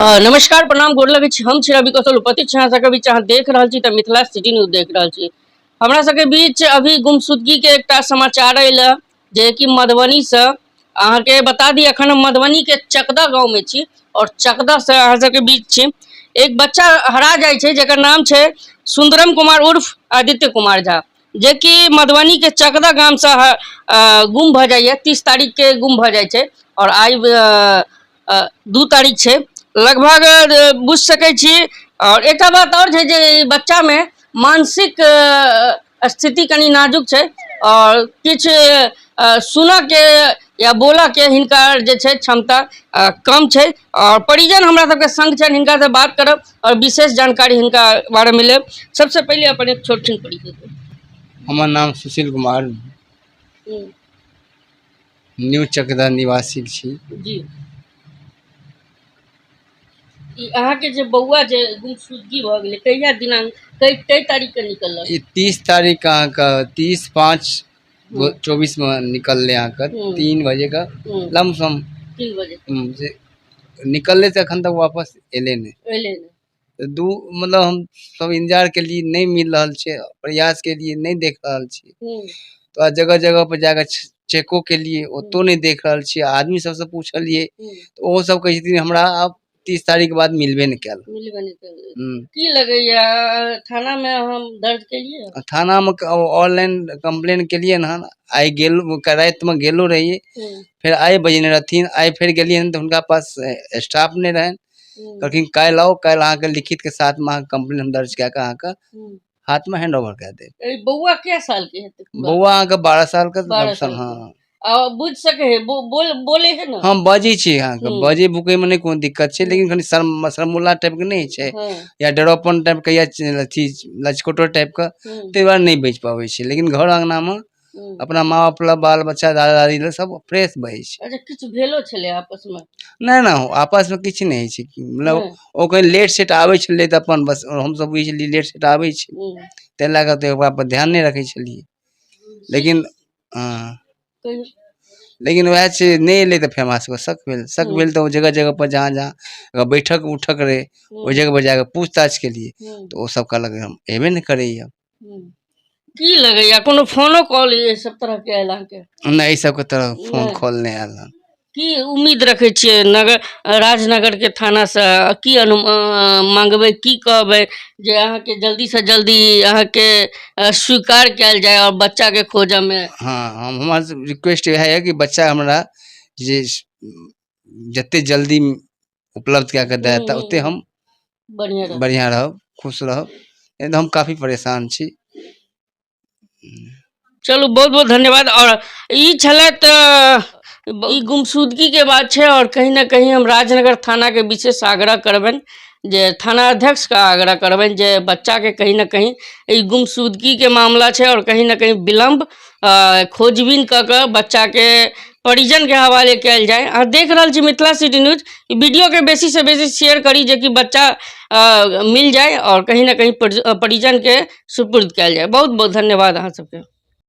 नमस्कार प्रणाम गोर लगै छी। हम छी रवि कौशल उपस्थित छी अहाँ सबके बीच। अहाँ देख रहल छी तऽ मिथिला सिटी न्यूज देख रहल छी। हमरा सबके बीच अभी गुमशुदगी के एकटा समाचार अयला जे कि मधुबनी से अहाँ के बता दी। अखन हम मधुबनी के चकदा गांव में छी और चकदा से अहाँ सबके बीच छी। एक बच्चा हरा जाय छै जेकर नाम छै सुंदरम कुमार उर्फ आदित्य कुमार झा, जे कि मधुबनी के चकदा गांव से गुम भ जाइए। 30 तारीख के गुम भ जाय छै और आई 2 तारीख छै। लगभग बुझ सकै छी। और एक बात और छै जे बच्चा में मानसिक स्थिति कनी नाजुक छै और किछ सुनऽ के या बोलऽ के हिनकर जे छै क्षमता कम छै। और परिजन हमरा सबके संग छनि, हिनका से बात करब और विशेष जानकारी हिनका बारे में लेब। सबसे पहले अपन एक छोट छिन परिचय देब। हमर नाम सुशील कुमार, न्यू चकदा निवासी छी। जी, अहाँ के जे बौआ जे गुमशुदगी भ गेलै कहिया दिनांक कई तारीख के निकलल? 30 तारीख अहाँ का 30/5/24 में निकलले अहाँ का 3 बजे का लमसम 3 बजे से निकलले से अखन तक वापस एले नहीं। दू मतलब हम सब इंतजार के लिए नहीं मिल रहा छे, प्रयास के लिए नहीं देख रहा छे। तो जगह जगह पर जाकर चेको के लिए ओतो नहीं देख रहा छे। आदमी सबसे पूछलिए तो वो सब कहे छथिन हमरा अब 30 तारीख के बाद मिलबे नहीं कैल। की लगैया थाना में हम दर्ज के लिए? थाना में ऑनलाइन कंप्लेन के लिए ना आई गेल रात में गेलो रहिए, फिर आई बजने रहथिन। आई फिर गेलिए तो उनका पास स्टाफ नहीं रहे। कहलखिन काल आओ, काल अहाँ के लिखित के साथ में कंप्लेन हम दर्ज क्या अहाँ का हाथ में हैंड ओवर कर दे। बउआ क्या साल के है? बउआ अहाँ का 12 साल का लमसम। हाँ बुझ सके है बोले है ना? हम बजी छी अहाँ का बजे बुके में नहीं कोई दिक्कत छे, लेकिन खनी शर्मुला टाइप के नहीं छे या डरोपन टाइप के या अथी लचकोटर टाइप का ते बार नहीं बेच पावे छे। लेकिन घर अंगना में अपना माँ बाप बाल बच्चा दादा दादी लोग सब फ्रेश बहे छे। अच्छा, किछ भेलो छले आपस में? नहीं ना आपस में किछ नहीं छे। मतलब ओ कहीं लेट सेट आवे छले त अपन बस हम सब बुझ ली लेट सेट आवे छे ते लगा तो ओकरा पर ध्यान नहीं रखे छलिए। लेकिन लेकिन वह से नहीं ले तो फेमस को शक भेल तो जगह जगह पर जहाँ जहाँ बैठक उठक रहे वो जगह पर जाकर पूछताछ के लिए तो वो सब कहलक हम एबे नहीं करे। की लगैया कोनो फोनो कॉल ये सब तरह के ऐलान के? नहीं, सब के तरह फोन कॉल नहीं आयल। की उम्मीद रखे छिए नगर राजनगर के थाना से? की मांगबे, की कहबे जे अहाँ के जल्दी से जल्दी अहाँ के स्वीकार कैल जाए और बच्चा के खोज में? हाँ, हम हमार रिक्वेस्ट है कि बच्चा हमरा जे जते जल्दी उपलब्ध क्या कर देता उते हम बढ़िया रहो, खुश रहो। हम काफी परेशान छी। चलो बहुत बहुत धन्यवाद। और ई छले ई गुमशुदगी के बात है और कहीं ना कहीं हम राजनगर थाना के विशेष आग्रह करबन जे थाना अध्यक्ष का आग्रह करबन जे बच्चा के कहीं ना कहीं ई गुमशुदगी के मामला है और कहीं ना कहीं विलम्ब खोजबीन क बच्चा के परिजन के हवाले कैल जाए। आप देख रहा छी मिथिला सिटी न्यूज। वीडियो के बेसी से बेसी शेयर करी जे कि बच्चा मिल जाए और कहीं ना कहीं परिजन के सुपुर्द कैल जाए। बहुत बहुत धन्यवाद अहाँ सबके।